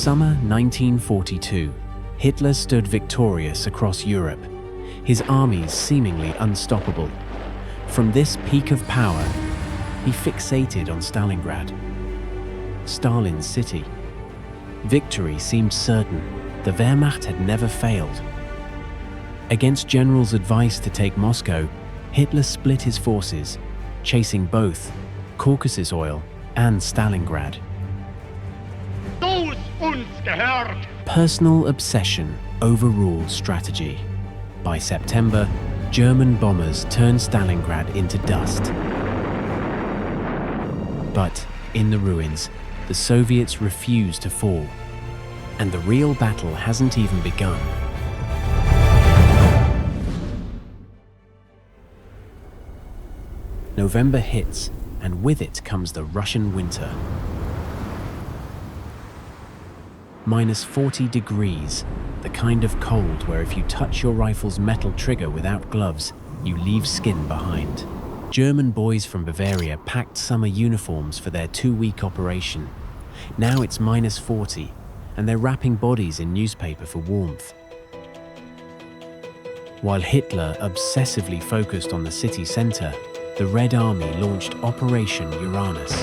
Summer 1942, Hitler stood victorious across Europe, his armies seemingly unstoppable. From this peak of power, he fixated on Stalingrad, Stalin's city. Victory seemed certain. The Wehrmacht had never failed. Against generals' advice to take Moscow, Hitler split his forces, chasing both Caucasus oil and Stalingrad. Personal obsession overruled strategy. By September, German bombers turned Stalingrad into dust. But in the ruins, the Soviets refused to fall, and the real battle hasn't even begun. November hits, and with it comes the Russian winter. -40 degrees, the kind of cold where if you touch your rifle's metal trigger without gloves, you leave skin behind. German boys from Bavaria packed summer uniforms for their 2-week operation. Now it's -40, and they're wrapping bodies in newspaper for warmth. While Hitler obsessively focused on the city center, the Red Army launched Operation Uranus.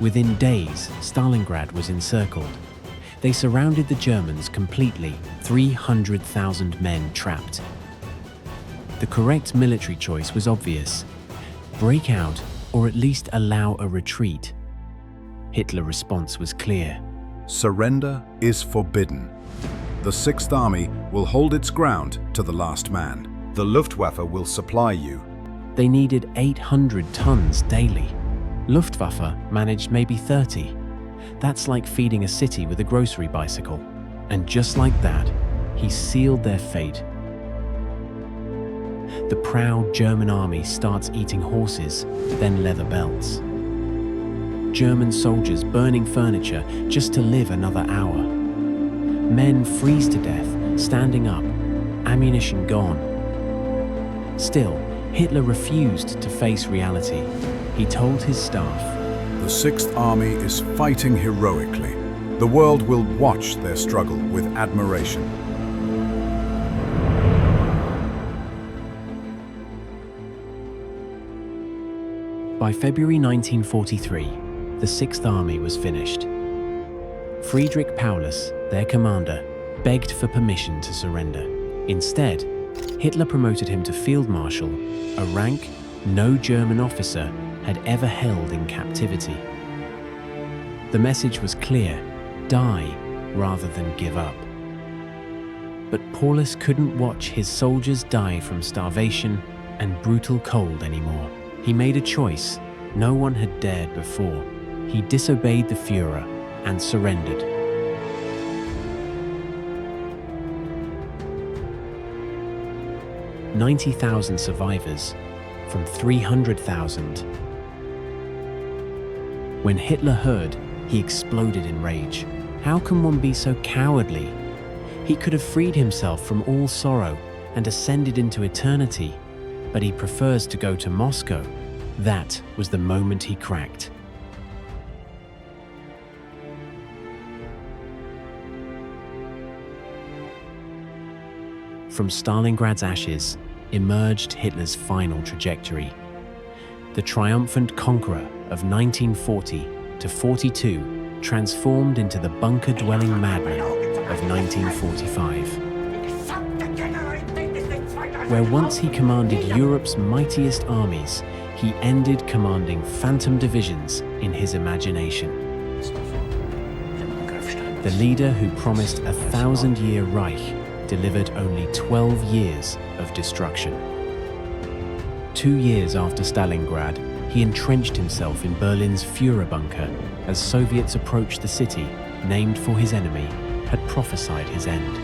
Within days, Stalingrad was encircled. They surrounded the Germans completely, 300,000 men trapped. The correct military choice was obvious: break out or at least allow a retreat. Hitler's response was clear. Surrender is forbidden. The Sixth Army will hold its ground to the last man. The Luftwaffe will supply you. They needed 800 tons daily. Luftwaffe managed maybe 30. That's like feeding a city with a grocery bicycle. And just like that, he sealed their fate. The proud German army starts eating horses, then leather belts. German soldiers burning furniture just to live another hour. Men freeze to death, standing up, ammunition gone. Still, Hitler refused to face reality. He told his staff, "The Sixth Army is fighting heroically. The world will watch their struggle with admiration." By February 1943, the Sixth Army was finished. Friedrich Paulus, their commander, begged for permission to surrender. Instead, Hitler promoted him to Field Marshal, a rank no German officer had ever held in captivity. The message was clear: die rather than give up. But Paulus couldn't watch his soldiers die from starvation and brutal cold anymore. He made a choice no one had dared before. He disobeyed the Führer and surrendered. "90,000 survivors from 300,000. When Hitler heard, he exploded in rage. How can one be so cowardly? He could have freed himself from all sorrow and ascended into eternity, but he prefers to go to Moscow. That was the moment he cracked. From Stalingrad's ashes emerged Hitler's final trajectory. The triumphant conqueror of 1940 to 42 transformed into the bunker-dwelling madman of 1945. Where once he commanded Europe's mightiest armies, he ended commanding phantom divisions in his imagination. The leader who promised a 1,000-year Reich delivered only 12 years of destruction. 2 years after Stalingrad, he entrenched himself in Berlin's Führer bunker as Soviets approached the city, named for his enemy, had prophesied his end.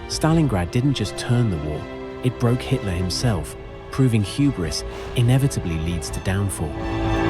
Stalingrad didn't just turn the war, It broke Hitler himself, proving hubris inevitably leads to downfall.